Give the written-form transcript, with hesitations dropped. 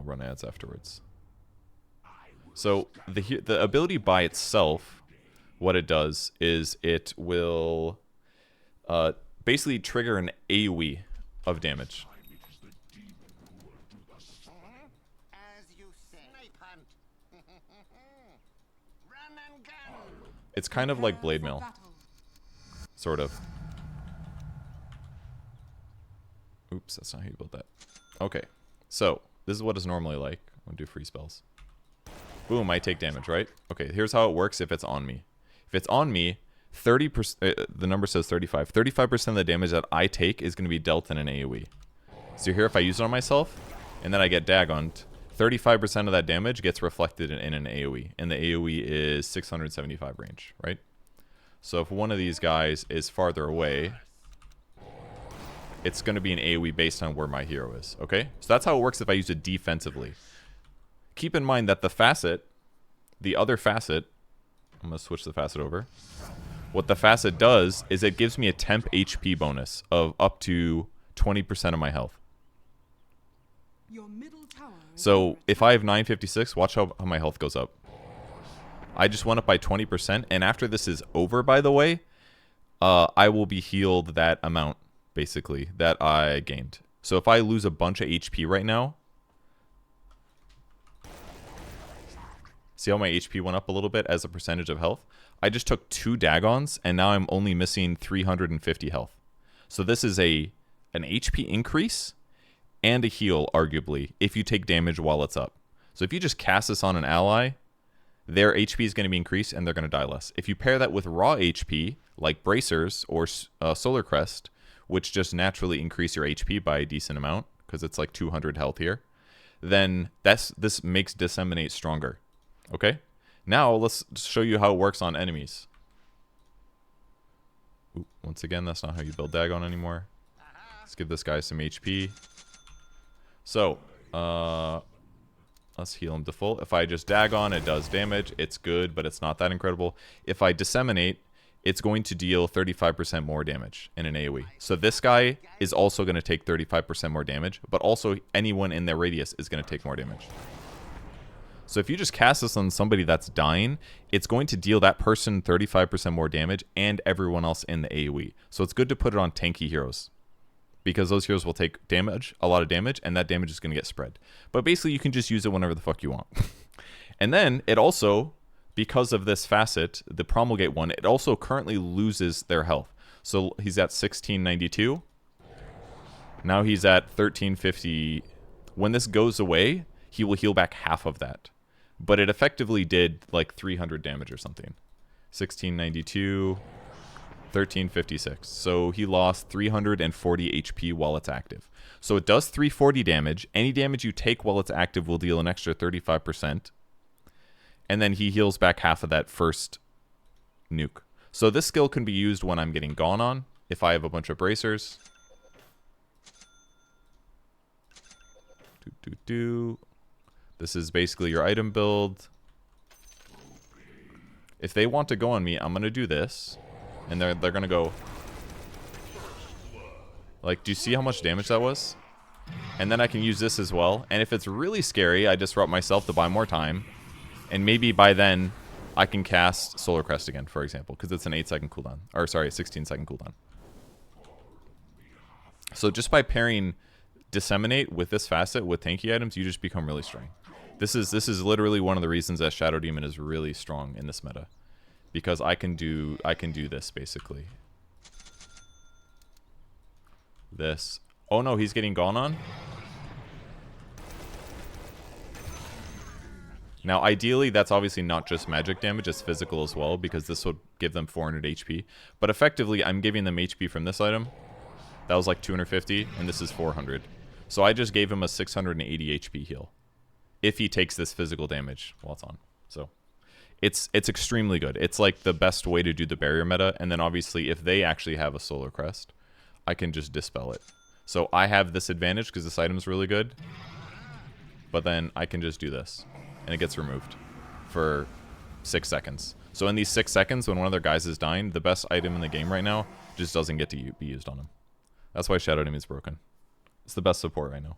I'll run ads afterwards. So the ability by itself, what it does is it will basically trigger an AoE of damage. It's kind of like Blade Mail. Sort of. Oops, that's not how you build that. Okay, so this is what it's normally like. I'm gonna do free spells. Boom, I take damage, right? Okay, here's how it works if it's on me. If it's on me, 30%, the number says 35. 35% of the damage that I take is going to be dealt in an AoE. So here, if I use it on myself, and then I get dagoned, 35% of that damage gets reflected in an AoE. And the AoE is 675 range, right? So if one of these guys is farther away, it's going to be an AoE based on where my hero is, okay? So that's how it works if I use it defensively. Keep in mind that the facet, the other facet, I'm going to switch the facet over. What the facet does is it gives me a temp HP bonus of up to 20% of my health. So if I have 956, watch how my health goes up. I just went up by 20%, and after this is over, by the way, I will be healed that amount, basically, that I gained. So if I lose a bunch of HP right now, see how my HP went up a little bit as a percentage of health? I just took 2 dagons, and now I'm only missing 350 health. So this is an HP increase and a heal, arguably, if you take damage while it's up. So if you just cast this on an ally, their HP is going to be increased, and they're going to die less. If you pair that with raw HP, like Bracers or Solar Crest, which just naturally increase your HP by a decent amount, because it's like 200 health here, then this makes Disseminate stronger. Okay, now let's show you how it works on enemies. Ooh, once again, that's not how you build Dagon anymore. Let's give this guy some HP. So, let's heal him to full. If I just Dagon, it does damage. It's good, but it's not that incredible. If I Disseminate, it's going to deal 35% more damage in an AoE. So this guy is also going to take 35% more damage, but also anyone in their radius is going to take more damage. So if you just cast this on somebody that's dying, it's going to deal that person 35% more damage and everyone else in the AoE. So it's good to put it on tanky heroes, because those heroes will take damage, a lot of damage, and that damage is going to get spread. But basically, you can just use it whenever the fuck you want. And then it also, because of this facet, the Promulgate one, it also currently loses their health. So he's at 1692. Now he's at 1350. When this goes away, he will heal back half of that. But it effectively did like 300 damage or something. 1692, 1356. So he lost 340 HP while it's active. So it does 340 damage. Any damage you take while it's active will deal an extra 35%. And then he heals back half of that first nuke. So this skill can be used when I'm getting gone on, if I have a bunch of bracers. This is basically your item build. If they want to go on me, I'm going to do this. And they're going to go... Like, do you see how much damage that was? And then I can use this as well. And if it's really scary, I disrupt myself to buy more time. And maybe by then, I can cast Solar Crest again, for example. Because it's an 8-second cooldown. Or, sorry, 16-second cooldown. So just by pairing Disseminate with this facet with tanky items, you just become really strong. This is literally one of the reasons that Shadow Demon is really strong in this meta. Because I can do this, basically. This. Oh no, he's getting gone on? Now, ideally, that's obviously not just magic damage, it's physical as well, because this would give them 400 HP. But effectively, I'm giving them HP from this item. That was like 250, and this is 400. So I just gave him a 680 HP heal. If he takes this physical damage while it's on. So, it's extremely good. It's like the best way to do the barrier meta, and then obviously, if they actually have a Solar Crest, I can just dispel it. So I have this advantage, because this item's really good. But then I can just do this. And it gets removed for 6 seconds. So in these 6 seconds, when one of their guys is dying, the best item in the game right now just doesn't get to be used on him. That's why Shadow Demon is broken. It's the best support right now.